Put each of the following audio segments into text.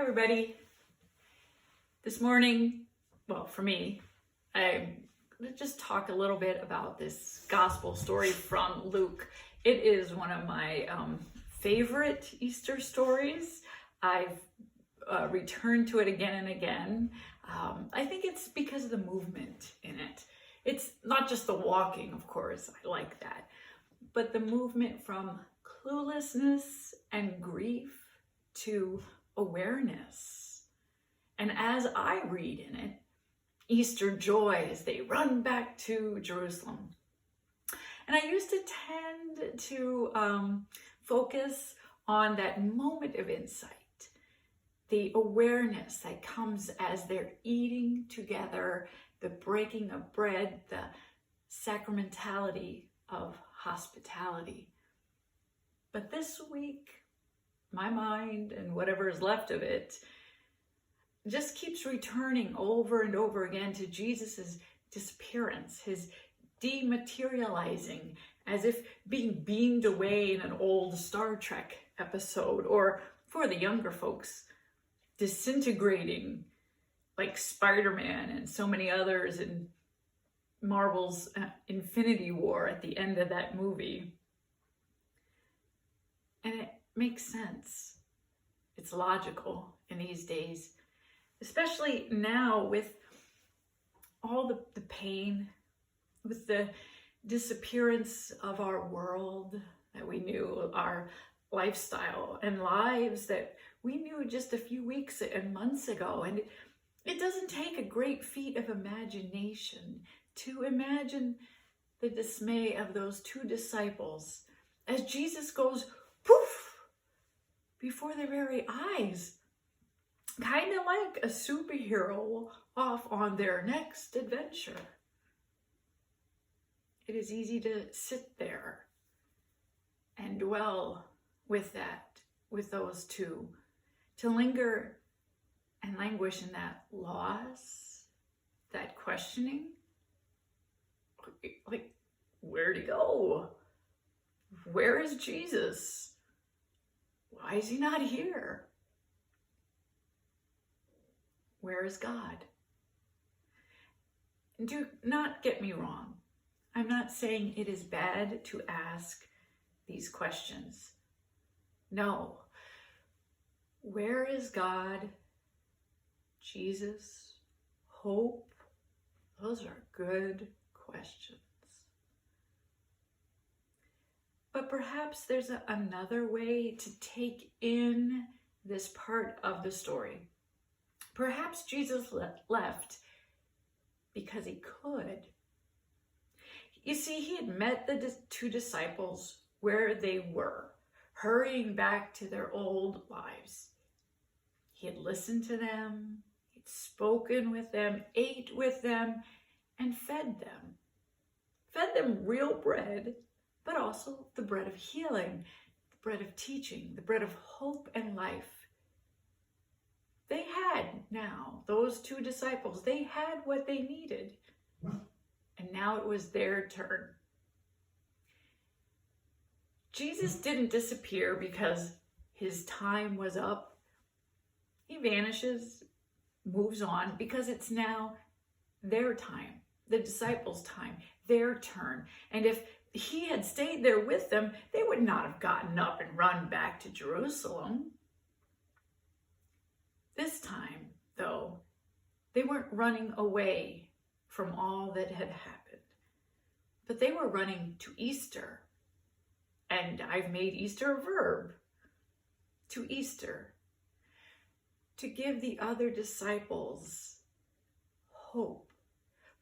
everybody. This morning, well, for me, I'm going to just talk a little bit about this gospel story from Luke. It is one of my favorite Easter stories. I've returned to it again and again. I think it's because of the movement in it. It's not just the walking, of course, I like that, but the movement from cluelessness and grief to awareness. And as I read in it, Easter joy as they run back to Jerusalem. And I used to tend to focus on that moment of insight, the awareness that comes as they're eating together, the breaking of bread, the sacramentality of hospitality. But this week, my mind and whatever is left of it just keeps returning over and over again to Jesus's disappearance, his dematerializing, as if being beamed away in an old Star Trek episode, or for the younger folks, disintegrating like Spider-Man and so many others in Marvel's Infinity War at the end of that movie. And it makes sense. It's logical in these days, especially now with all the pain, with the disappearance of our world that we knew, our lifestyle and lives that we knew just a few weeks and months ago. And it doesn't take a great feat of imagination to imagine the dismay of those two disciples as Jesus goes poof before their very eyes, kind of like a superhero off on their next adventure. It is easy to sit there and dwell with that, with those two, to linger and languish in that loss, that questioning. Like, where'd he go? Where is Jesus? Why is he not here? Where is God? Do not get me wrong. I'm not saying it is bad to ask these questions. No. Where is God? Jesus? Hope? Those are good questions. But perhaps there's another way to take in this part of the story. Perhaps Jesus left because he could. You see, he had met the two disciples where they were, hurrying back to their old lives. He had listened to them, he'd spoken with them, ate with them, and fed them. Fed them real bread, but also the bread of healing, the bread of teaching, the bread of hope and life. They had now, those two disciples, they had what they needed. And now it was their turn. Jesus didn't disappear because his time was up. He vanishes, moves on, because it's now their time, the disciples' time, their turn. And if he had stayed there with them, they would not have gotten up and run back to Jerusalem. This time, though, they weren't running away from all that had happened, but they were running to Easter. And I've made Easter a verb, to Easter, to give the other disciples hope,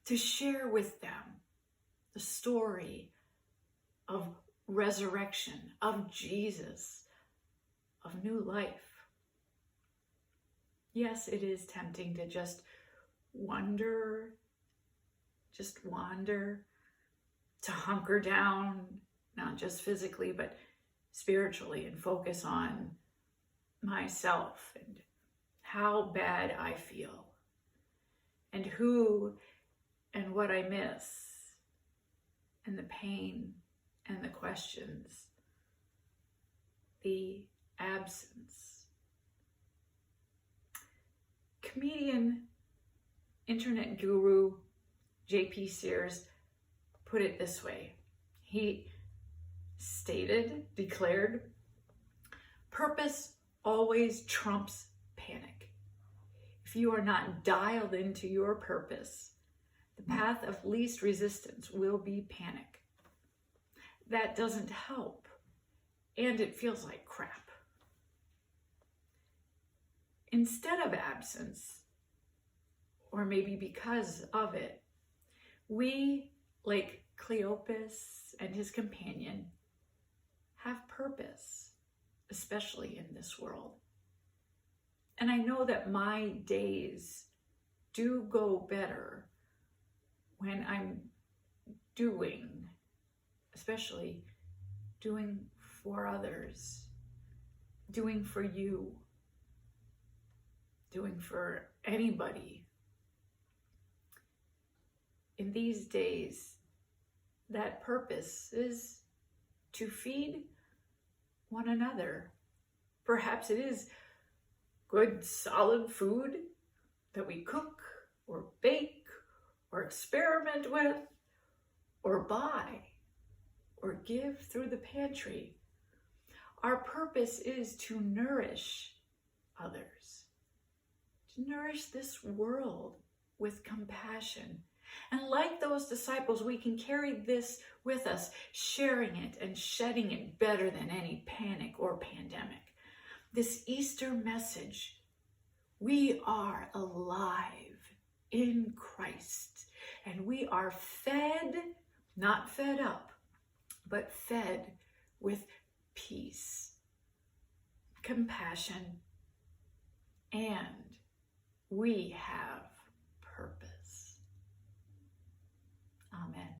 to share with them the story of resurrection, of Jesus, of new life. Yes, it is tempting to just wander, to hunker down, not just physically, but spiritually, and focus on myself and how bad I feel and who and what I miss and the pain and the questions, the absence. comedian, internet guru, J.P. Sears put it this way. He declared, purpose always trumps panic. If you are not dialed into your purpose, the path of least resistance will be panic. That doesn't help, and it feels like crap. Instead of absence, or maybe because of it, we, like Cleopas and his companion, have purpose, especially in this world. And I know that my days do go better when I'm especially doing for others, doing for you, doing for anybody. In these days, that purpose is to feed one another. Perhaps it is good, solid food that we cook or bake or experiment with or buy or give through the pantry. Our purpose is to nourish others, to nourish this world with compassion. And like those disciples, we can carry this with us, sharing it and shedding it better than any panic or pandemic. This Easter message, we are alive in Christ, and we are fed, not fed up, but fed with peace, compassion, and we have